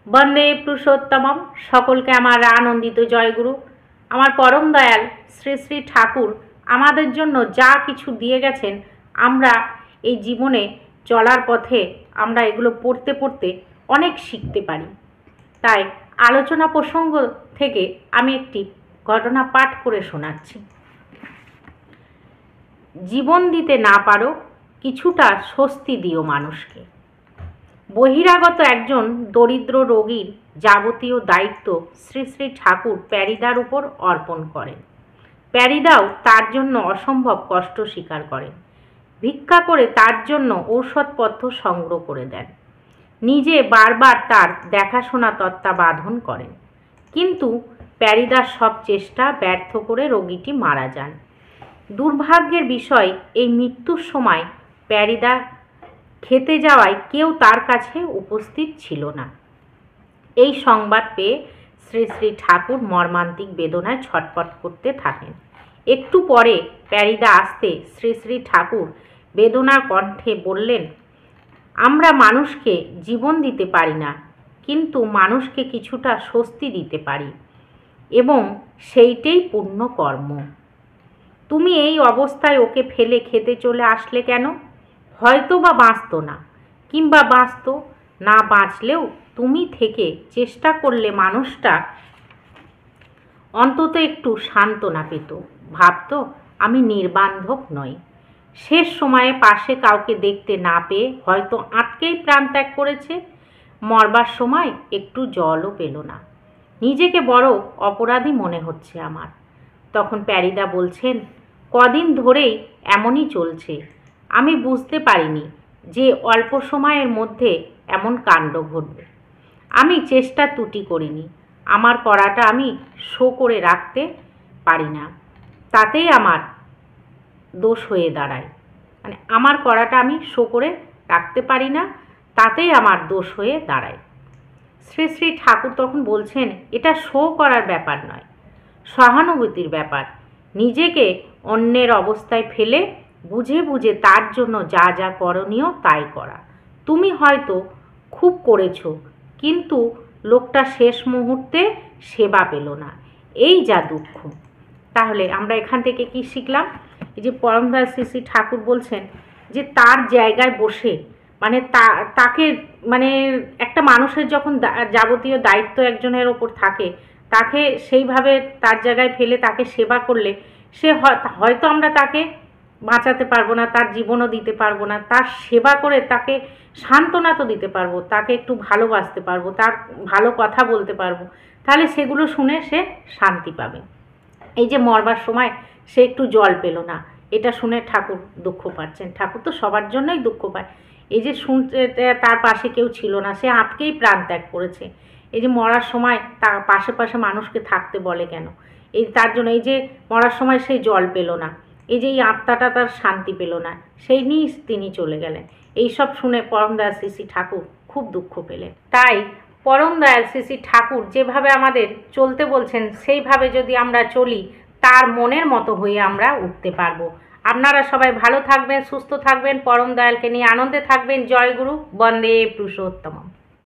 বন্দে পুরুষোত্তমম। সকলকে আমার আনন্দিত জয়গুরু। আমার পরম দয়াল শ্রী শ্রী ঠাকুর আমাদের জন্য যা কিছু দিয়ে গেছেন, আমরা এই জীবনে চলার পথে আমরা এগুলো পড়তে পড়তে অনেক শিখতে পারি। তাই আলোচনা প্রসঙ্গ থেকে আমি একটি ঘটনা পাঠ করে শোনাচ্ছি। জীবন দিতে না পারো, কিছুটা স্বস্তি দিও মানুষকে। বহিরাগত একজন দরিদ্র রোগীর যাবতীয় দায়িত্ব শ্রী শ্রী ঠাকুর প্যারিদার উপর অর্পণ করেন। প্যারিদাও তার জন্য অসম্ভব কষ্ট স্বীকার করেন। ভিক্ষা করে তার জন্য ঔষধপত্র সংগ্রহ করে দেন। নিজে বারবার তার দেখাশোনা তত্ত্বাবধান করেন। কিন্তু প্যারিদার সব চেষ্টা ব্যর্থ করে রোগীটি মারা যান। দুর্ভাগ্যের বিষয়, এই মৃত্যুর সময় প্যারিদা খেতে যাওয়ায় কেউ তার কাছে উপস্থিত ছিল না। এই সংবাদ পেয়ে শ্রী শ্রী ঠাকুর মর্মান্তিক বেদনায় ছটফট করতে থাকেন। একটু পরে প্যারিদা আসতে শ্রী শ্রী ঠাকুর বেদনার কণ্ঠে বললেন, আমরা মানুষকে জীবন দিতে পারি না, কিন্তু মানুষকে কিছুটা স্বস্তি দিতে পারি, এবং সেইটাই পূর্ণ কর্ম। তুমি এই অবস্থায় ওকে ফেলে খেতে চলে আসলে কেন? হয়তো বা বাঁচত না, কিংবা বাঁচত না, বাঁচলেও তুমি থেকে চেষ্টা করলে মানুষটা অন্তত একটু সান্ত্বনা পেত, ভাবত আমি নির্বান্ধব নই। শেষ সময়ে পাশে কাউকে দেখতে না পেয়ে হয়তো আটকেই প্রাণ ত্যাগ করেছে। মরবার সময় একটু জলও পেল না। নিজেকে বড় অপরাধী মনে হচ্ছে আমার। তখন প্যারিদা বলছেন, কদিন ধরেই এমনই চলছে। আমি বুঝতে পারিনি যে অল্প সময়ের মধ্যে এমন কাণ্ড ঘটবে। আমি চেষ্টা ত্রুটি করিনি। আমার করাটা আমি শো করে রাখতে পারি না, তাতেই আমার দোষ হয়ে দাঁড়ায়। মানে আমার করাটা আমি শো করে রাখতে পারি না, তাতেই আমার দোষ হয়ে দাঁড়ায়। শ্রী শ্রী ঠাকুর তখন বলছেন, এটা শো করার ব্যাপার নয়, সহানুভূতির ব্যাপার। নিজেকে অন্যের অবস্থায় ফেলে বুঝে বুঝে তার জন্য যা যা করণীয় তাই করা। তুমি হয়তো খুব করেছো, কিন্তু লোকটা শেষ মুহূর্তে সেবা পেল না, এই যা দুঃখ। তাহলে আমরা এখান থেকে কি শিখলাম? এই যে পরমদয়াল শ্রী শ্রী ঠাকুর বলছেন যে তার জায়গায় বসে, মানে তাকে, মানে একটা মানুষের যখন যাবতীয় দায়িত্ব একজনের ওপর থাকে, তাকে সেইভাবে তার জায়গায় ফেলে তাকে সেবা করলে সে হয়তো আমরা তাকে বাঁচাতে পারবো না, তার জীবনও দিতে পারবো না, তার সেবা করে তাকে সান্ত্বনা তো দিতে পারবো, তাকে একটু ভালোবাসতে পারবো, তার ভালো কথা বলতে পারবো। তাহলে সেগুলো শুনে সে শান্তি পাবে। এই যে মরবার সময় সে একটু জল পেল না, এটা শুনে ঠাকুর দুঃখ পাচ্ছেন। ঠাকুর তো সবার জন্যই দুঃখ পায়। এই যে শুনতে তার পাশে কেউ ছিল না, সে আটকেই প্রাণ ত্যাগ করেছে। এই যে মরার সময় তার পাশে পাশে মানুষকে থাকতে বলে কেন? এই তার জন্য এই যে মরার সময় সেই জল পেল না, এই যে এই আত্মাটা তার শান্তি পেল না, সেই নিয়েই তিনি চলে গেলেন। এইসব শুনে পরম দয়াল শ্রী শ্রী ঠাকুর খুব দুঃখ পেলেন। তাই পরম দয়াল শ্রী শ্রী ঠাকুর যেভাবে আমাদের চলতে বলছেন, সেইভাবে যদি আমরা চলি, তার মনের মতো হয়ে আমরা উঠতে পারবো। আপনারা সবাই ভালো থাকবেন, সুস্থ থাকবেন, পরম দয়ালকে নিয়ে আনন্দে থাকবেন। জয় গুরু। বন্দে পুরুষোত্তম।